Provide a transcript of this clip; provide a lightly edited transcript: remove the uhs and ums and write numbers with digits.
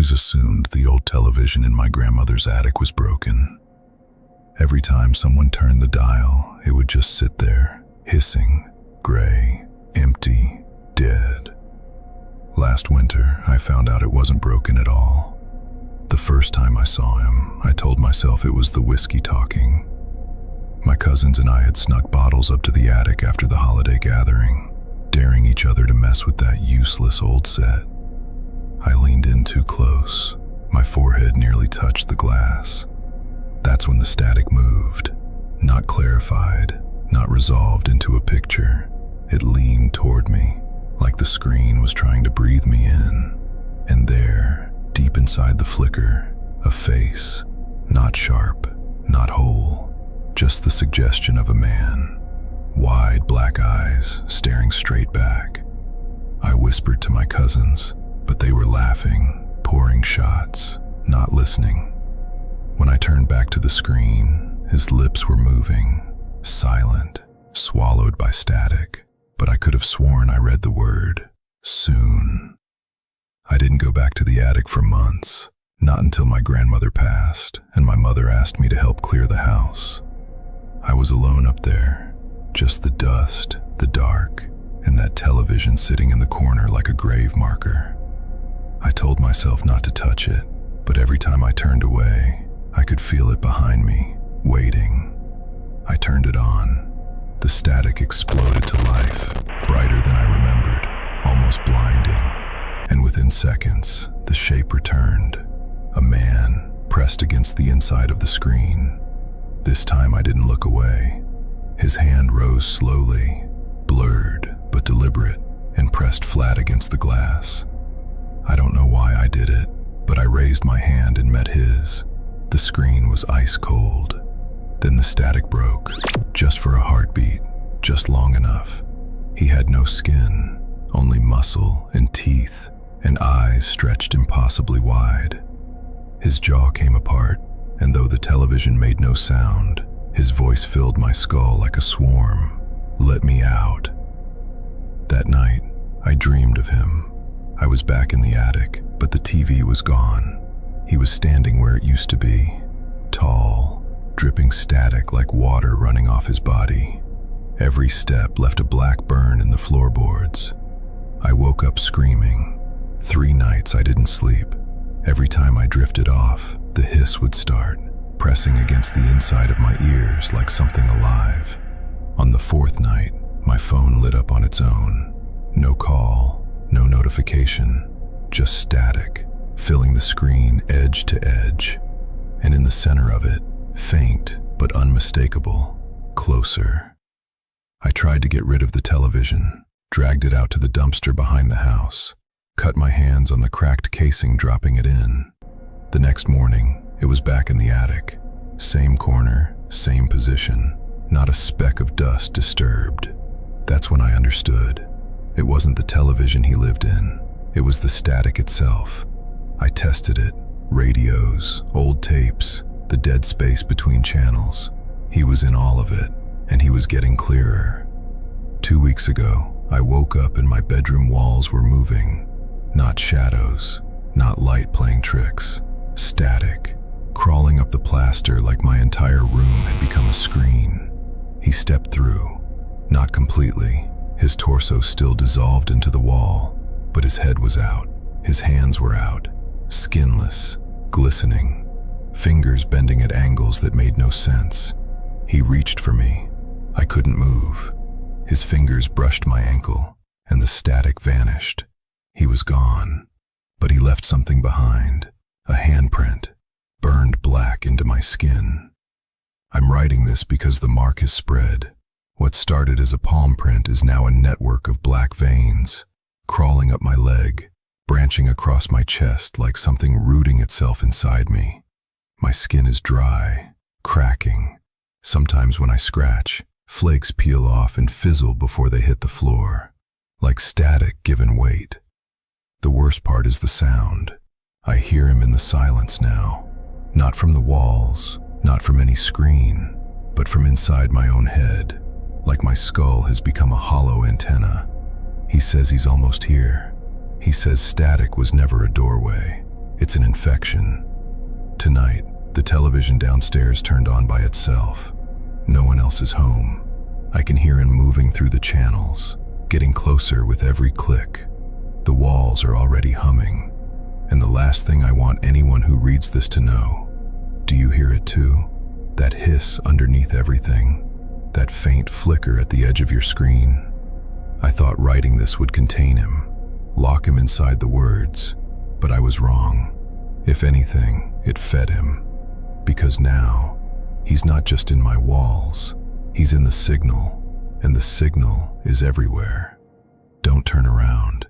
always assumed the old television in my grandmother's attic was broken. Every time someone turned the dial, it would just sit there, hissing, gray, empty, dead. Last winter, I found out it wasn't broken at all. The first time I saw him, I told myself it was the whiskey talking. My cousins and I had snuck bottles up to the attic after the holiday gathering, daring each other to mess with that useless old set. I leaned in too close. My forehead nearly touched the glass. That's when the static moved, not clarified, not resolved into a picture. It leaned toward me, like the screen was trying to breathe me in. And there, deep inside the flicker, a face, not sharp, not whole, just the suggestion of a man. Wide black eyes, staring straight back. I whispered to my cousins, but they were laughing, pouring shots, not listening. When I turned back to the screen, his lips were moving, silent, swallowed by static, but I could have sworn I read the word, soon. I didn't go back to the attic for months, not until my grandmother passed and my mother asked me to help clear the house. I was alone up there, just the dust, the dark, and that television sitting in the corner like a grave marker. I told myself not to touch it, but every time I turned away, I could feel it behind me, waiting. I turned it on. The static exploded to life, brighter than I remembered, almost blinding. And within seconds, the shape returned. A man pressed against the inside of the screen. This time I didn't look away. His hand rose slowly, blurred but deliberate, and pressed flat against the glass. I don't know why I did it, but I raised my hand and met his. The screen was ice cold. Then the static broke, just for a heartbeat, just long enough. He had no skin, only muscle and teeth, and eyes stretched impossibly wide. His jaw came apart, and though the television made no sound, his voice filled my skull like a swarm. Let me out. That night, I dreamed of him. I was back in the attic, but the TV was gone. He was standing where it used to be, tall, dripping static like water running off his body. Every step left a black burn in the floorboards. I woke up screaming. 3 nights I didn't sleep. Every time I drifted off, the hiss would start, pressing against the inside of my ears like something alive. On the 4th night, my phone lit up on its own. No call, no notification, just static, filling the screen edge to edge. And in the center of it, faint but unmistakable, closer. I tried to get rid of the television, dragged it out to the dumpster behind the house, cut my hands on the cracked casing dropping it in. The next morning, it was back in the attic. Same corner, same position, not a speck of dust disturbed. That's when I understood. It wasn't the television he lived in, it was the static itself. I tested it, radios, old tapes, the dead space between channels. He was in all of it, and he was getting clearer. 2 weeks ago, I woke up and my bedroom walls were moving. Not shadows, not light playing tricks, static, crawling up the plaster like my entire room had become a screen. He stepped through, not completely. His torso still dissolved into the wall, but his head was out, his hands were out, skinless, glistening, fingers bending at angles that made no sense. He reached for me. I couldn't move. His fingers brushed my ankle, and the static vanished. He was gone, but he left something behind, a handprint, burned black into my skin. I'm writing this because the mark has spread. What started as a palm print is now a network of black veins, crawling up my leg, branching across my chest like something rooting itself inside me. My skin is dry, cracking. Sometimes when I scratch, flakes peel off and fizzle before they hit the floor, like static given weight. The worst part is the sound. I hear him in the silence now, not from the walls, not from any screen, but from inside my own head, like my skull has become a hollow antenna. He says he's almost here. He says static was never a doorway. It's an perfection. Tonight, the television downstairs turned on by itself. No one else is home. I can hear him moving through the channels, getting closer with every click. The walls are already humming, and the last thing I want anyone who reads this to know, do you hear it too? That hiss underneath everything, that faint flicker at the edge of your screen. I thought writing this would contain him, lock him inside the words, but I was wrong. If anything, it fed him, because now, he's not just in my walls, he's in the signal, and the signal is everywhere. Don't turn around.